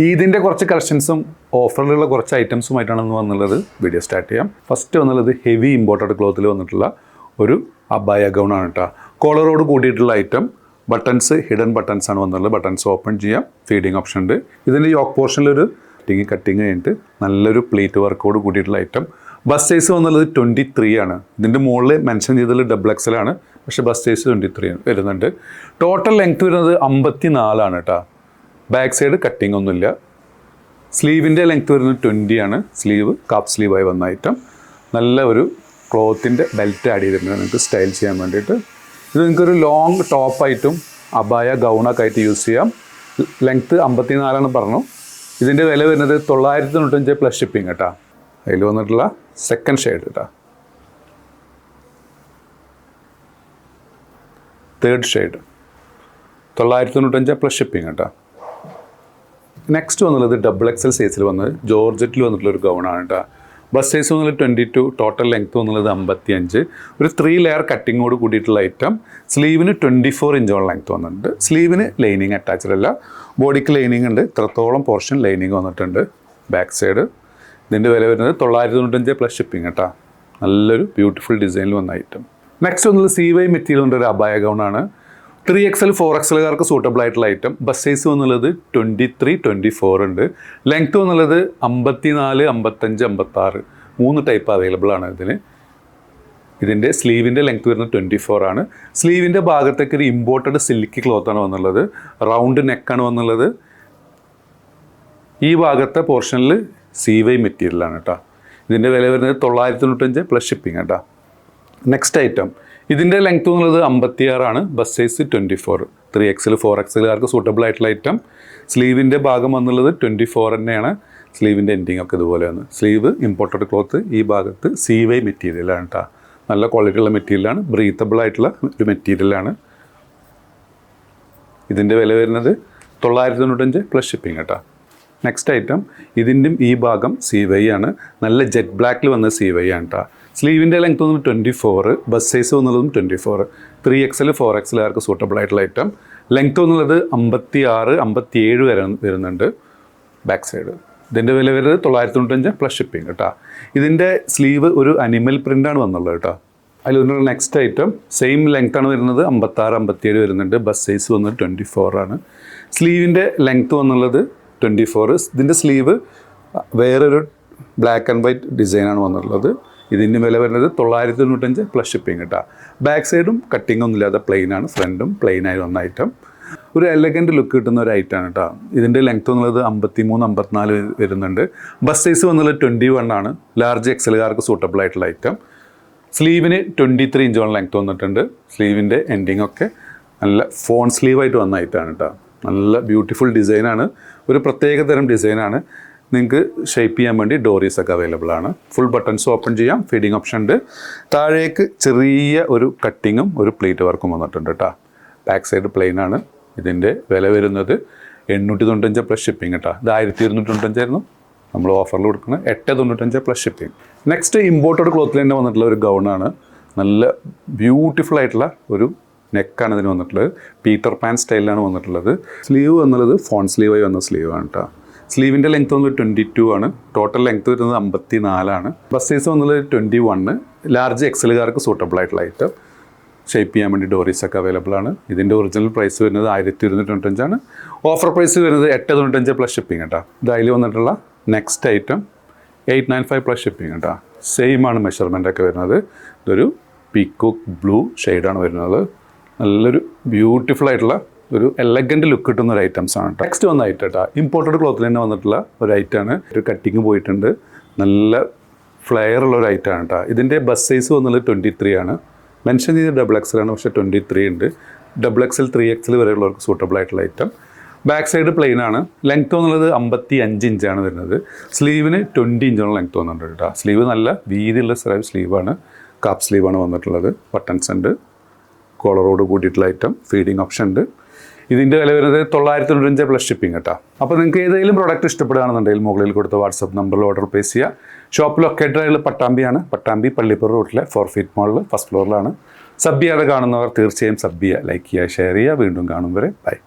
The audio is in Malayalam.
ഇതിൻ്റെ കുറച്ച് കളക്ഷൻസും ഓഫറിലുള്ള കുറച്ച് ഐറ്റംസുമായിട്ടാണ് ഇന്ന് വന്നുള്ളത്. വീഡിയോ സ്റ്റാർട്ട് ചെയ്യാം. ഫസ്റ്റ് വന്നുള്ളത് ഹെവി ഇമ്പോർട്ടഡ് ക്ലോത്തിൽ വന്നിട്ടുള്ള ഒരു അബായ ഗൗണാണ് കേട്ടോ. കോളറോട് കൂടിയിട്ടുള്ള ഐറ്റം. ബട്ടൺസ് ഹിഡൻ ബട്ടൺസ് ആണ് വന്നുള്ളത്. ബട്ടൺസ് ഓപ്പൺ ചെയ്യാം. ഫീഡിങ് ഓപ്ഷൻ ഉണ്ട്. ഇതിൻ്റെ യോക്ക് പോർഷനിലൊരു കട്ടിങ് കഴിഞ്ഞിട്ട് നല്ലൊരു പ്ലേറ്റ് വർക്കോട് കൂടിയിട്ടുള്ള ഐറ്റം. ബസ് സൈസ് വന്നുള്ളത് 23 ആണ്. ഇതിൻ്റെ മുകളിൽ മെൻഷൻ ചെയ്തത് XXL ആണ്, പക്ഷേ ബസ് സൈസ് 23 വരുന്നുണ്ട്. ടോട്ടൽ ലെങ്ത് വരുന്നത് 54 ആണ് കേട്ടോ. ബാക്ക് സൈഡ് കട്ടിങ് ഒന്നുമില്ല. സ്ലീവിൻ്റെ ലെങ്ത് വരുന്നത് 20 ആണ്. സ്ലീവ് കാപ്പ് സ്ലീവായി വന്ന ഐറ്റം. നല്ല ഒരു ക്ലോത്തിൻ്റെ ബെൽറ്റ് ആഡ് ചെയ്തിട്ടുണ്ട് നിങ്ങൾക്ക് സ്റ്റൈൽ ചെയ്യാൻ വേണ്ടിയിട്ട്. ഇത് നിങ്ങൾക്കൊരു ലോങ് ടോപ്പായിട്ടും അബായ ഗൗണൊക്കെ ആയിട്ട് യൂസ് ചെയ്യാം. ലെങ്ത്ത് 54 പറഞ്ഞു. ഇതിൻ്റെ വില വരുന്നത് 995 പ്ലസ് ഷിപ്പിംഗ് കേട്ടോ. അതിൽ വന്നിട്ടുള്ള സെക്കൻഡ് ഷെയ്ഡ് കേട്ടോ, തേർഡ് ഷെയ്ഡ് 995 പ്ലസ് ഷിപ്പിംഗ് കേട്ടോ. നെക്സ്റ്റ് വന്നുള്ളത് XXL സൈസിൽ വന്നത് ജോർജറ്റിൽ വന്നിട്ടുള്ള ഒരു ഗൗണാണ് കേട്ടോ. ബസ് സൈസ് വന്നുള്ളത് 22, ടോട്ടൽ ലെങ്ത് വന്നുള്ളത് 55. ഒരു 3 ലെയർ കട്ടിങ്ങോട് കൂടിയിട്ടുള്ള ഐറ്റം. സ്ലീവിന് 24 ഇഞ്ചോളം ലെങ്ത് വന്നിട്ടുണ്ട്. സ്ലീവിന് ലൈനിങ് അറ്റാച്ച്ഡ് അല്ല, ബോഡിക്ക് ലൈനിങ് ഉണ്ട്. ഇത്രത്തോളം പോർഷൻ ലൈനിങ് വന്നിട്ടുണ്ട്. Back side. ഇതിൻ്റെ വില വരുന്നത് 995 പ്ലസ് ഷിപ്പിംഗ് കേട്ടോ. നല്ലൊരു ബ്യൂട്ടിഫുൾ ഡിസൈനിൽ വന്ന ഐറ്റം. നെക്സ്റ്റ് വന്നുള്ളത് CY മെറ്റീരിയൽ കൊണ്ട് ഒരു അബായ ഗൗണാണ്. 3XL 4XLകാർക്ക് സൂട്ടബിൾ ആയിട്ടുള്ള ഐറ്റം. ബസ് സൈസ് വന്നുള്ളത് 23, 24 ഉണ്ട്. ലെങ്ത് വന്നുള്ളത് 54, 55, 56 3 ടൈപ്പ് അവൈലബിൾ ആണ് ഇതിന്. ഇതിൻ്റെ സ്ലീവിൻ്റെ ലെങ്ത് വരുന്നത് 24 ആണ്. സ്ലീവിൻ്റെ ഭാഗത്തേക്ക് ഒരു ഇമ്പോർട്ടഡ് സിൽക്കി ക്ലോത്താണ് വന്നുള്ളത്. റൗണ്ട് നെക്കാണ് വന്നുള്ളത്. ഈ ഭാഗത്തെ പോർഷനിൽ CY മെറ്റീരിയലാണ് കേട്ടോ. ഇതിൻ്റെ വില വരുന്നത് 995 പ്ലസ് ഷിപ്പിംഗ് കേട്ടോ. Next item. ഇതിൻ്റെ ലെങ്ത് എന്നുള്ളത് 56 ആണ്. Bust size 24. 3XL 4XLകാർക്ക് സൂട്ടബിൾ ആയിട്ടുള്ള ഐറ്റം. സ്ലീവിൻ്റെ ഭാഗം വന്നുള്ളത് 24 തന്നെയാണ്. സ്ലീവിൻ്റെ എൻഡിങ് ഒക്കെ ഇതുപോലെയാണ്. Sleeve imported cloth. ഈ ഭാഗത്ത് CY മെറ്റീരിയലാണ് കേട്ടോ. നല്ല ക്വാളിറ്റി ഉള്ള മെറ്റീരിയലാണ്. ബ്രീത്തബിൾ ആയിട്ടുള്ള ഒരു മെറ്റീരിയലാണ്. ഇതിൻ്റെ വില വരുന്നത് 995 പ്ലസ് ഷിപ്പിംഗ് കേട്ടോ. Next item. ഇതിൻ്റെയും ഈ ഭാഗം CY ആണ്. നല്ല ജെറ്റ് ബ്ലാക്കിൽ വന്ന CY ആണ് കേട്ടോ. സ്ലീവിൻ്റെ ലെങ്ത് വന്നത് 24. ബസ് സൈസ് വന്നുള്ളതും 24. 3XL 4XLകാർക്ക് സൂട്ടബിൾ ആയിട്ടുള്ള ഐറ്റം. ലെങ്ത് വന്നുള്ളത് 56, 57 വരെ വരുന്നുണ്ട്. Back side. ഇതിൻ്റെ വില വരുന്നത് 995 പ്ലസ് ഷിപ്പിംഗ് കേട്ടോ. ഇതിൻ്റെ സ്ലീവ് ഒരു അനിമൽ പ്രിൻ്റാണ് വന്നുള്ളത് കേട്ടോ. അതിൽ വന്നുള്ള നെക്സ്റ്റ് ഐറ്റം സെയിം ലെങ്ത് ആണ് വരുന്നത്. 56, 57 വരുന്നുണ്ട്. ബസ് സൈസ് വന്നത് 24 ആണ്. സ്ലീവിൻ്റെ ലെങ്ത് വന്നുള്ളത് 24. ഇതിൻ്റെ സ്ലീവ് വേറൊരു ബ്ലാക്ക് ആൻഡ് വൈറ്റ് ഡിസൈനാണ് വന്നിട്ടുള്ളത്. ഇതിൻ്റെ വില വരുന്നത് 995 പ്ലസ് ഷിപ്പിംഗ് കേട്ടോ. ബാക്ക് സൈഡും കട്ടിംഗ് ഒന്നും ഇല്ലാതെ പ്ലെയിൻ ആണ്. ഫ്രണ്ടും പ്ലെയിൻ ആയി വന്ന ഐറ്റം. ഒരു എലഗൻറ്റ് ലുക്ക് കിട്ടുന്ന ഒരു ഐറ്റമാണ് കേട്ടോ. ഇതിൻ്റെ ലെങ്ത് വന്നുള്ളത് 53, 54 വരുന്നുണ്ട്. ബസ് സൈസ് വന്നുള്ളത് 21 ആണ്. ലാർജ് XLകാർക്ക് സൂട്ടബിൾ ആയിട്ടുള്ള ഐറ്റം. സ്ലീവിന് 23 ഇഞ്ചോളം ലെങ്ത് വന്നിട്ടുണ്ട്. സ്ലീവിൻ്റെ എൻഡിങ് ഒക്കെ നല്ല ഫോൺ സ്ലീവായിട്ട് വന്ന ഐറ്റമാണ് കേട്ടോ. നല്ല ബ്യൂട്ടിഫുൾ ഡിസൈനാണ്. ഒരു പ്രത്യേക തരം ഡിസൈനാണ്. നിങ്ങൾക്ക് ഷേപ്പ് ചെയ്യാൻ വേണ്ടി ഡോറീസ് ഒക്കെ അവൈലബിൾ ആണ്. ഫുൾ ബട്ടൺസ് ഓപ്പൺ ചെയ്യാം. ഫീഡിങ് ഓപ്ഷൻ ഉണ്ട്. താഴേക്ക് ചെറിയ ഒരു കട്ടിങ്ങും ഒരു പ്ലേറ്റ് വർക്കും വന്നിട്ടുണ്ട് കേട്ടോ. ബാക്ക് സൈഡ് പ്ലെയിൻ ആണ്. ഇതിൻ്റെ വില വരുന്നത് 895 പ്ലസ് ഷിപ്പിംഗ് കേട്ടോ. ഇത് 1295 ആയിരുന്നു. നമ്മൾ ഓഫറിൽ കൊടുക്കുന്നത് 895 പ്ലസ് ഷിപ്പിംഗ്. നെക്സ്റ്റ് ഇമ്പോർട്ടഡ് ക്ലോത്തിൽ തന്നെ വന്നിട്ടുള്ള ഒരു ഗൗണാണ്. നല്ല ബ്യൂട്ടിഫുൾ ആയിട്ടുള്ള ഒരു നെക്കാണ് ഇതിന് വന്നിട്ടുള്ളത്. പീറ്റർ പാൻ സ്റ്റൈലിലാണ് വന്നിട്ടുള്ളത്. സ്ലീവ് വന്നുള്ളത് ഫോൺ സ്ലീവായി വന്ന സ്ലീവാണ് കേട്ടോ. സ്ലീവിൻ്റെ ലെങ്ത് വന്നത് 22 ആണ്. ടോട്ടൽ ലെങ്ത് വരുന്നത് 54 ആണ്. ബസ് സൈസ് വന്നത് 21. ലാർജ് XLകാർക്ക് സൂട്ടബിൾ ആയിട്ടുള്ള ഐറ്റം. ഷേപ്പ് ചെയ്യാൻ വേണ്ടി ഡോറീസ് ഒക്കെ അവൈലബിൾ ആണ്. ഇതിൻ്റെ ഒറിജിനൽ പ്രൈസ് വരുന്നത് 1295 ആണ്. ഓഫർ പ്രൈസ് വരുന്നത് 895 പ്ലസ് ഷിപ്പിംഗ് കേട്ടോ. ഇതായി വന്നിട്ടുള്ള നെക്സ്റ്റ് ഐറ്റം 895 പ്ലസ് ഷിപ്പിംഗ് കേട്ടോ. സെയിം ആണ് മെഷർമെൻ്റ് ഒക്കെ വരുന്നത്. ഇതൊരു പീക്കോക്ക് ബ്ലൂ ഷെയ്ഡാണ് വരുന്നത്. നല്ലൊരു ബ്യൂട്ടിഫുൾ ആയിട്ടുള്ള ഒരു എലഗൻറ്റ് ലുക്ക് കിട്ടുന്ന ഒരു ഐറ്റംസ് ആണ്. നെക്സ്റ്റ് വന്ന ഐറ്റം കേട്ടോ. ഇമ്പോർട്ടഡ് ക്ലോത്തിൽ തന്നെ വന്നിട്ടുള്ള ഒരു ഐറ്റമാണ്. ഒരു കട്ടിങ് പോയിട്ടുണ്ട്. നല്ല ഫ്ലെയർ ഉള്ള ഒരു ഐറ്റമാണ് കേട്ടോ. ഇതിൻ്റെ ബസ് സൈസ് വന്നുള്ളത് 23 ആണ്. മെൻഷൻ ചെയ്ത് XXL ആണ്, പക്ഷേ 23 ഉണ്ട്. XXL 3XL വരെയുള്ളവർക്ക് സൂട്ടബിൾ ആയിട്ടുള്ള ഐറ്റം. ബാക്ക് സൈഡ് പ്ലെയിൻ ആണ്. ലെങ്ത് വന്നുള്ളത് 55 ഇഞ്ചാണ് വരുന്നത്. സ്ലീവിന് 20 ഇഞ്ചോളം ലെങ്ത് വന്നിട്ടുണ്ട് കേട്ടോ. സ്ലീവ് നല്ല വീതിയുള്ള സ്ലീവാണ്. കാപ്പ് സ്ലീവാണ് വന്നിട്ടുള്ളത്. ബട്ടൺസ് ഉണ്ട്. കോളറോട് കൂടിയിട്ടുള്ള ഐറ്റം. ഫീഡിങ് ഓപ്ഷൻ ഉണ്ട്. ഇതിൻ്റെ വില വരുന്നത് 995 പ്ലസ് ഷിപ്പിംഗ് കേട്ടോ. അപ്പോൾ നിങ്ങൾക്ക് ഏതെങ്കിലും പ്രോഡക്റ്റ് ഇഷ്ടപ്പെടുകയാണെന്നുണ്ടെങ്കിൽ മുകളിൽ കൊടുത്ത വാട്സപ്പ് നമ്പറിൽ ഓർഡർ പ്ലേസ് ചെയ്യുക. ഷോപ്പ് ലൊക്കേറ്റഡ് ആയിട്ടുള്ള പട്ടാമ്പിയാണ്. പട്ടാമ്പി പള്ളിപ്പുറ റോട്ടിലെ 4 ഫീറ്റ് മോളിൽ ഫസ്റ്റ് ഫ്ലോറിലാണ്. സബ് ചെയ്യാതെ കാണുന്നവർ തീർച്ചയായും സബ് ചെയ്യുക, ലൈക്ക് ചെയ്യുക, ഷെയർ ചെയ്യുക. വീണ്ടും കാണും വരെ ബൈ.